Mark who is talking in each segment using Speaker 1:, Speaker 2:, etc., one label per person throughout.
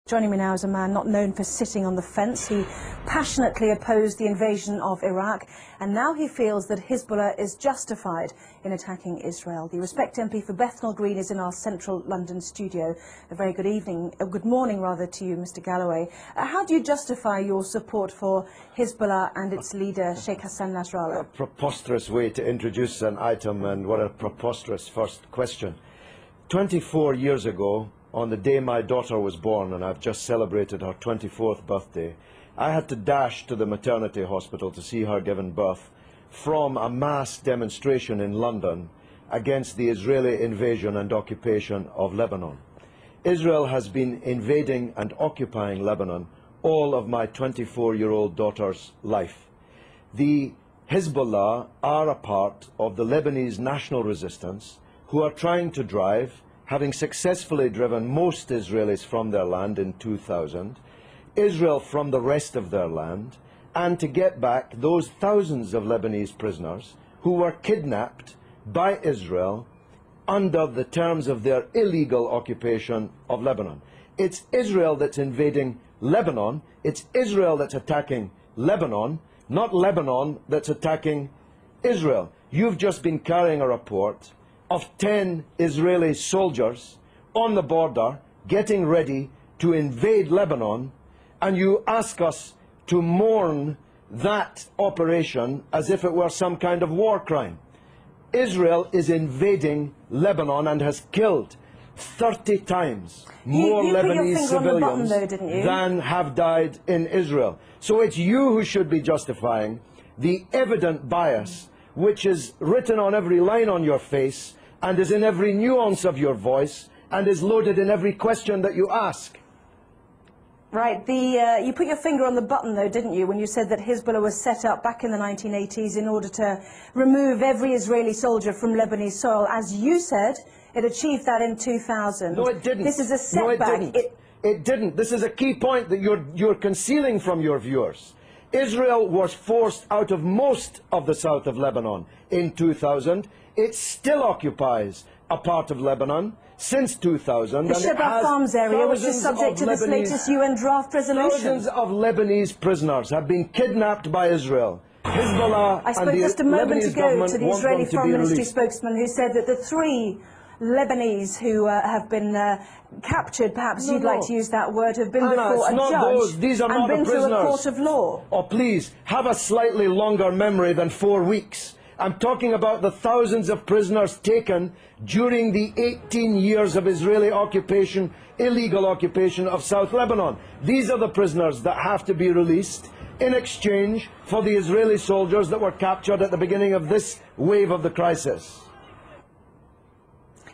Speaker 1: Joining me now is a man not known for sitting on the fence. He passionately opposed the invasion of Iraq, and now he feels that Hezbollah is justified in attacking Israel. The Respect MP for Bethnal Green is in our central London studio. A very good evening, good morning rather, to you, Mr. Galloway. How do you justify your support for Hezbollah and its leader, Sheikh Hassan Nasrallah?
Speaker 2: A preposterous way to introduce an item, and what a preposterous first question. 24 years ago, on the day my daughter was born, and I've just celebrated her 24th birthday, I had to dash to the maternity hospital to see her given birth from a mass demonstration in London against the Israeli invasion and occupation of Lebanon. Israel has been invading and occupying Lebanon all of my 24-year-old daughter's life. The Hezbollah are a part of the Lebanese national resistance who are trying to drive, having successfully driven most Israelis from their land in 2000, Israel from the rest of their land, and to get back those thousands of Lebanese prisoners who were kidnapped by Israel under the terms of their illegal occupation of Lebanon. It's Israel that's invading Lebanon, it's Israel that's attacking Lebanon, not Lebanon that's attacking Israel. You've just been carrying a report of 10 Israeli soldiers on the border getting ready to invade Lebanon, and you ask us to mourn that operation as if it were some kind of war crime. Israel is invading Lebanon and has killed 30 times more Lebanese civilians than have died in Israel. So it's you who should be justifying the evident bias which is written on every line on your face and is in every nuance of your voice and is loaded in every question that you ask.
Speaker 1: Right. You put your finger on the button, though, didn't you, when you said that Hezbollah was set up back in the 1980s in order to remove every Israeli soldier from Lebanese soil. As you said, it achieved that in 2000.
Speaker 2: No, it didn't.
Speaker 1: This is a setback.
Speaker 2: No, it didn't. It didn't. This is a key point that you're concealing from your viewers. Israel was forced out of most of the south of Lebanon in 2000. It still occupies a part of Lebanon since 2000.
Speaker 1: The Shebra Farms area, which is subject to this latest UN draft resolution.
Speaker 2: Thousands of Lebanese prisoners have been kidnapped by Israel. Hezbollah
Speaker 1: I spoke
Speaker 2: and
Speaker 1: just a
Speaker 2: the
Speaker 1: moment
Speaker 2: Lebanese
Speaker 1: ago to the Israeli
Speaker 2: to
Speaker 1: Foreign Ministry
Speaker 2: released.
Speaker 1: spokesman who said that the 3 Lebanese who have been captured, perhaps you'd like to use that word, have been before a judge
Speaker 2: These are
Speaker 1: and
Speaker 2: not
Speaker 1: been
Speaker 2: the
Speaker 1: through a
Speaker 2: prisoners.
Speaker 1: court of law.
Speaker 2: Oh, please, have a slightly longer memory than 4 weeks. I'm talking about the thousands of prisoners taken during the 18 years of Israeli occupation, illegal occupation of South Lebanon. These are the prisoners that have to be released in exchange for the Israeli soldiers that were captured at the beginning of this wave of the crisis.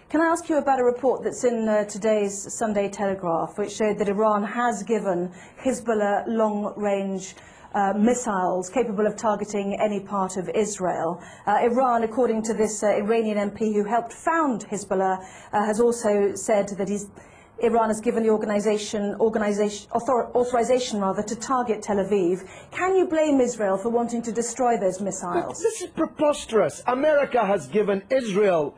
Speaker 1: Can I ask you about a report that's in today's Sunday Telegraph, which showed that Iran has given Hezbollah long-range missiles capable of targeting any part of Israel. Iran, according to this Iranian MP who helped found Hezbollah, has also said that Iran has given the authorization to target Tel Aviv. Can you blame Israel for wanting to destroy those missiles?
Speaker 2: This is preposterous. America has given Israel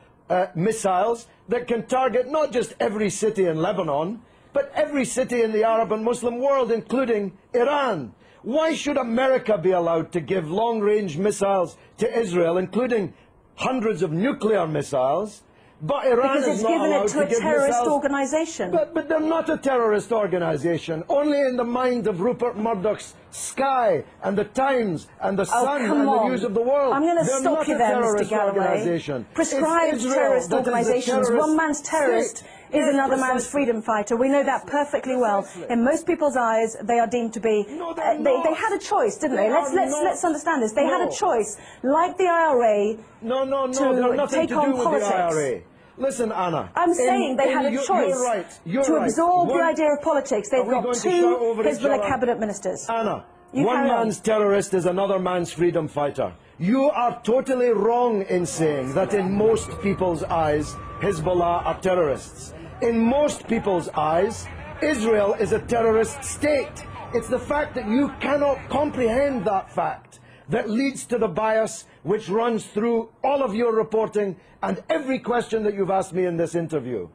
Speaker 2: missiles that can target not just every city in Lebanon, but every city in the Arab and Muslim world, including Iran. Why should America be allowed to give long-range missiles to Israel, including hundreds of nuclear missiles, but Iran is not allowed to give missiles?
Speaker 1: Because it's given it to a terrorist organization.
Speaker 2: But they're not a terrorist organization. Only in the mind of Rupert Murdoch's Sky and the Times and the Sun and the News of the World.
Speaker 1: I'm going to stop you there, Mr. Galloway. Prescribed terrorist organizations. One man's terrorist is another man's freedom fighter. We know that perfectly well. In most people's eyes, they are deemed to be. They had a choice, didn't they? Let's understand this. They had a choice, like the IRA, to take on politics.
Speaker 2: Listen, Anna.
Speaker 1: I'm saying they had a choice to absorb the idea of politics. They've got 2 Hezbollah cabinet ministers.
Speaker 2: Anna, one man's terrorist is another man's freedom fighter. You are totally wrong in saying that in most people's eyes, Hezbollah are terrorists. In most people's eyes, Israel is a terrorist state. It's the fact that you cannot comprehend that fact that leads to the bias which runs through all of your reporting and every question that you've asked me in this interview.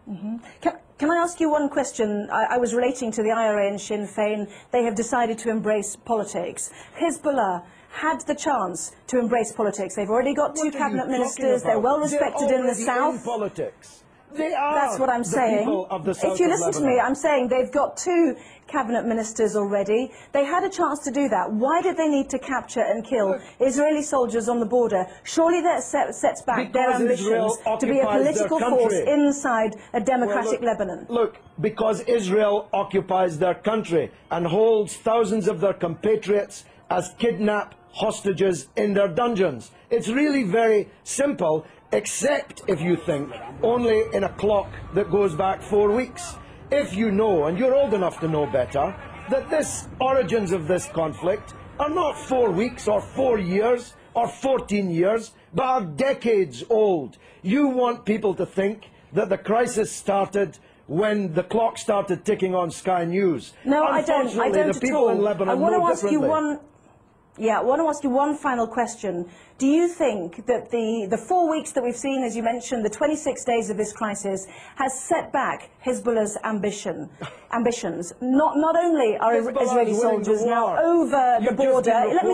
Speaker 1: Can I ask you one question? I was relating to the IRA and Sinn Féin. They have decided to embrace politics. Hezbollah had the chance to embrace politics. They've already got two cabinet ministers. They're well respected in the south.
Speaker 2: In politics. They are.
Speaker 1: That's what I'm saying. If you listen to me, I'm saying they've got two cabinet ministers already. They had a chance to do that. Why did they need to capture and kill Israeli soldiers on the border? Surely that sets back their ambitions to be a political force inside a democratic Lebanon.
Speaker 2: Look, because Israel occupies their country and holds thousands of their compatriots as kidnapped hostages in their dungeons. It's really very simple, except if you think only in a clock that goes back 4 weeks. If you know, and you're old enough to know better, that the origins of this conflict are not 4 weeks or 4 years or 14 years, but are decades old. You want people to think that the crisis started when the clock started ticking on Sky News.
Speaker 1: No, I don't. I don't
Speaker 2: the people in Lebanon
Speaker 1: I want to ask you
Speaker 2: differently.
Speaker 1: I want to ask you one final question. Do you think that the 4 weeks that we've seen, as you mentioned, the 26 days of this crisis, has set back Hezbollah's ambitions? Not only are Israeli soldiers now over the border... Let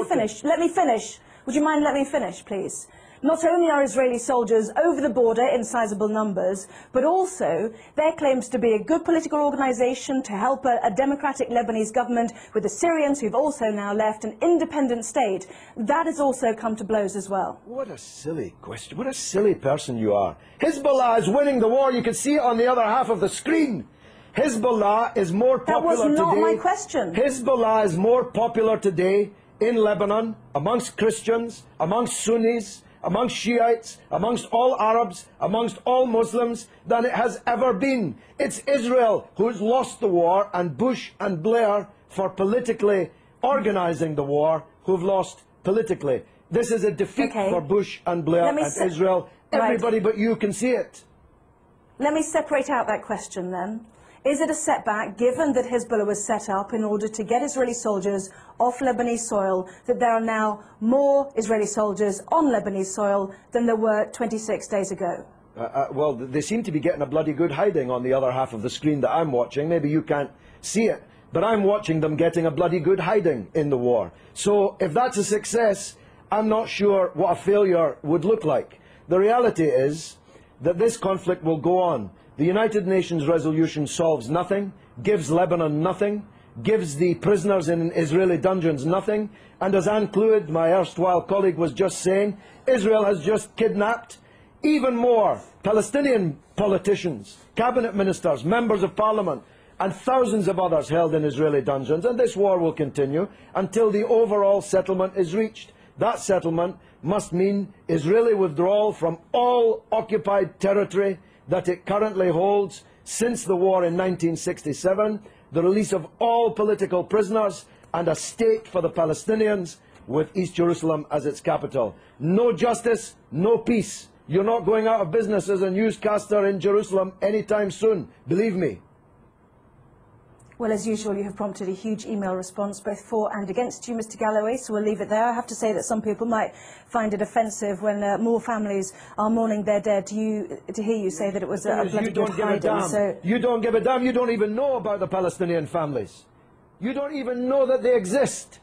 Speaker 1: me finish. Would you mind letting me finish, please? Not only are Israeli soldiers over the border in sizable numbers, but also their claims to be a good political organisation to help a democratic Lebanese government with the Syrians who've also now left an independent state. That has also come to blows as well.
Speaker 2: What a silly question. What a silly person you are. Hezbollah is winning the war. You can see it on the other half of the screen. Hezbollah is more popular today.
Speaker 1: That was not my question.
Speaker 2: Hezbollah is more popular today in Lebanon, amongst Christians, amongst Sunnis, amongst Shiites, amongst all Arabs, amongst all Muslims, than it has ever been. It's Israel who's lost the war, and Bush and Blair, for politically organising the war, who've lost politically. This is a defeat for Bush and Blair and Israel. Everybody but you can see it.
Speaker 1: Let me separate out that question then. Is it a setback, given that Hezbollah was set up in order to get Israeli soldiers off Lebanese soil, that there are now more Israeli soldiers on Lebanese soil than there were 26 days ago?
Speaker 2: Well, they seem to be getting a bloody good hiding on the other half of the screen that I'm watching. Maybe you can't see it, but I'm watching them getting a bloody good hiding in the war. So if that's a success, I'm not sure what a failure would look like. The reality is that this conflict will go on. The United Nations resolution solves nothing, gives Lebanon nothing, gives the prisoners in Israeli dungeons nothing, and as Anne Clewid, my erstwhile colleague, was just saying, Israel has just kidnapped even more Palestinian politicians, cabinet ministers, members of parliament, and thousands of others held in Israeli dungeons, and this war will continue until the overall settlement is reached. That settlement must mean Israeli withdrawal from all occupied territory that it currently holds since the war in 1967, the release of all political prisoners, and a state for the Palestinians with East Jerusalem as its capital. No justice, no peace. You're not going out of business as a newscaster in Jerusalem anytime soon, believe me.
Speaker 1: Well, as usual, you have prompted a huge email response, both for and against you, Mr. Galloway, so we'll leave it there. I have to say that some people might find it offensive when more families are mourning their dead to hear you say that it was a bloody good hiding. So
Speaker 2: you don't give a damn. You don't even know about the Palestinian families. You don't even know that they exist.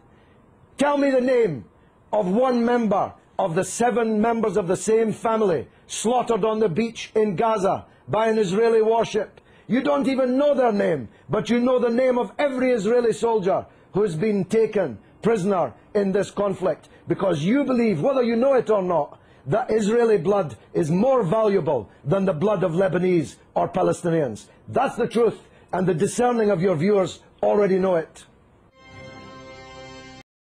Speaker 2: Tell me the name of one member of the 7 members of the same family slaughtered on the beach in Gaza by an Israeli warship. You don't even know their name, but you know the name of every Israeli soldier who has been taken prisoner in this conflict, because you believe, whether you know it or not, that Israeli blood is more valuable than the blood of Lebanese or Palestinians. That's the truth, and the discerning of your viewers already know it.